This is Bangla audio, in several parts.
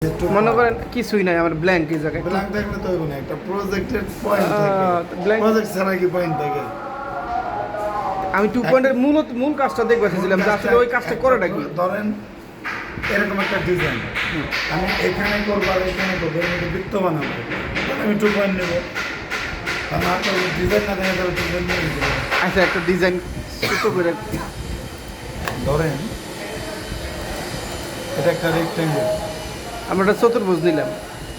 মনে করেন কিছুই নাই আমার ব্ল্যাঙ্ক এই জায়গায় ব্ল্যাঙ্ক থাকলে তো হইব না, একটা প্রজেক্টের পয়েন্ট থাকে। blank- প্রজেক্ট ছাড়া কি পয়েন্ট থাকে? আমি 2 পয়েন্টের মূল কাজটা দেখতে চাইছিলাম যে আসলে ওই কাজটা করেটা কি। ধরেন এরকম একটা ডিজাইন আমি এখানে করবো আর এখানে করবো, এর মধ্যে বৃত্ত বানাবো, তাহলে আমি 2 পয়েন্ট নেবো। আর না তো ডিজাইন না দেখে তাহলে 2 পয়েন্ট নিয়ে নিতে হবে। আচ্ছা একটা ডিজাইন ছোট করে ধরেন এটা একটা রেক্ট্যাঙ্গেল, আমরা একটা চতুর্ভুজ নিলাম।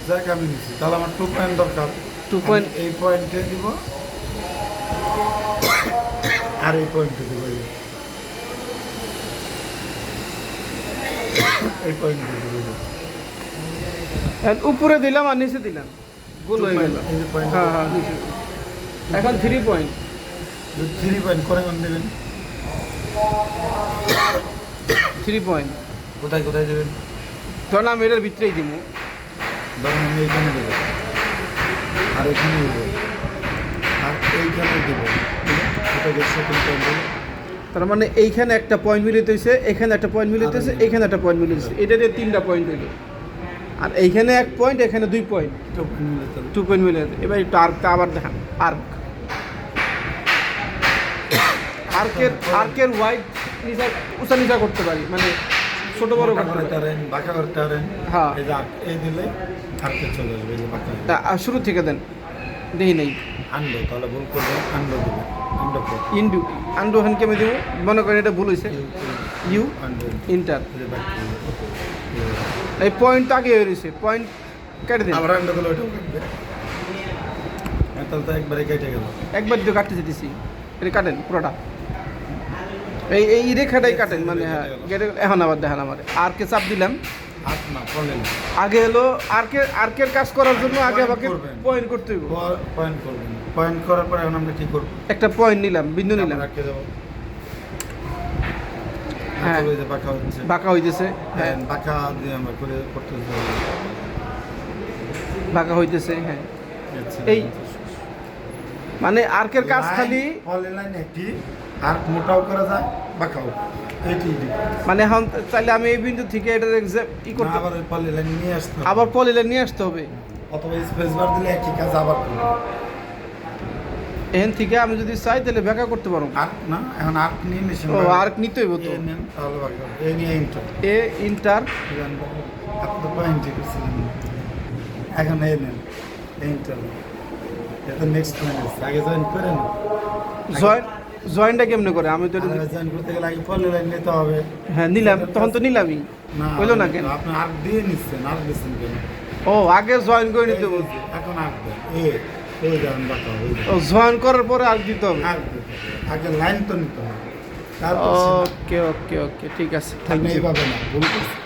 যাক আমি নিচ্ছি, তাহলে আমার 2 পয়েন্ট দরকার। 2 পয়েন্ট আমি এই পয়েন্টে দিব আর এই পয়েন্টে দিব, এই পয়েন্টে দিব। উপরে দিলাম আর নিচে দিলাম, গোল হয়ে গেল। এই যে পয়েন্ট, হ্যাঁ হ্যাঁ নিচে। এখন 3 পয়েন্ট 3 পয়েন্ট করে কোন দেবেন? 3 পয়েন্ট কোথায় কোথায় দেবেন? ধরেন আমি এটার ভিতরেই দিব। ধরুন আমি এইখানে দেবো আর এখানে দেবো আর এইখানে দেবো, এটা দেখছে কোন পয়েন্ট দেবো? তার মানে এইখানে একটা পয়েন্ট মিলিত হয়েছে, এখানে একটা পয়েন্ট মিলিত হয়েছে, এখানে একটা পয়েন্ট মিলিত হয়েছে, এটা দিয়ে 3টা পয়েন্ট হইল। আর এইখানে 1 পয়েন্ট, এখানে 2 পয়েন্ট, 2 পয়েন্ট মিলে। এবার একটু আর্কটা আবার দেখান। আর্কের ওয়াইড নিচা উঁচা নিচা করতে পারি, মানে ছোট বড় করতে পারি। পারেন, বাঁকা করতে পারেন। হ্যাঁ এই যে এই দিলে আর্কে চলে আসবে, এই যে বাঁকা তা শুরু থেকে দেন, দেখি নেই। আনলো, তাহলে ভুল করবে আনলো দেবে, আনলো করবে আন্ডু হান কেমন দিব? মনে করেন এটা ভুল হয়েছে, ইউ আনলো ইন্টার। এই যে বাকি এই পয়েন্ট আগে হয়ে রয়েছে, পয়েন্ট কেটে দিন। আবার আনলো দিলে ওইটাও কাটবে। তাহলে তো একবারে কেটে গেল। একবার দিয়ে কাটতে যেতেছি, এটা কাটেন পুরোটা, এই রেখাটাই কাটেন, মানে হ্যাঁ কেটে। এখন আবার দেখেন আমার আর্কে চাপ দিলাম। আট না পড়লেন, আগে হলো আর্কের কাজ করার জন্য আগে আমাকে করবেন। পয়েন্ট করতে হইব। পয়েন্ট করবেন, পয়েন্ট করার পরে এখন আমরা কি করবো? একটা পয়েন্ট নিলাম, বিন্দু নিলাম। রাখতে দেবো। হ্যাঁ এই যে বাঁকা হচ্ছে, বাঁকা হইতেছে, হ্যাঁ বাঁকা দিয়ে আমরা করে করতে হবে। বাঁকা হইতেছে, হ্যাঁ। এই মানে আর্কের কাজ খালি, লাইন একটি আর মোটাও করা যায়, বাঁকাও, এইটি মানে এখন চাইলে আমি এই বিন্দু থেকে এটা ই করতে, আবার ওই পলি লাইন নিয়ে আসতে হবে। আবার পলিলে নিয়ে আসতে হবে। অথবা স্পেস বার দিলে একই কাজ আবার করবে। এখান থেকে আমি যদি চাই তাহলে ব্যাখ্যা করতে পারবো। আর্ক না, এখন আর্ক নিয়ে নিয়েছেন। ও আর্ক নিতে হইব তো, নেন তাহলে বাঁকা, এ নিয়ে ইন্টার, এ ইন্টার। আপনি তো পয়েন্টই করছিলেন, এখন এই নেন ইন্টার। এটা নেক্সট পয়েন্ট আছে, আগে জয়েন করেন। জয়েন্টটা কেমনে করে? আমি তো এটা জয়েন করতে গেলে আগে পলি লাইন নিতে হবে। হ্যাঁ নিলাম, তখন তো নিলামই, না হইলো না কেন? আপনি আর্ক দিয়ে নিচ্ছেন, আর্ক দিচ্ছেন কেন? ও আগে জয়েন করে নিতে হবে। এখন আর্ক দেন, এই যান বাঁকা হবে। ও জয়েন করার পরে আর্ক দিতে হবে। আর্ক দিতে হবে, আগে লাইন তো নিতে হবে, তারপর ওকে ওকে ওকে, ঠিক আছে, থ্যাংক আপনি ইউ। এইভাবে না, ভুল করছেন।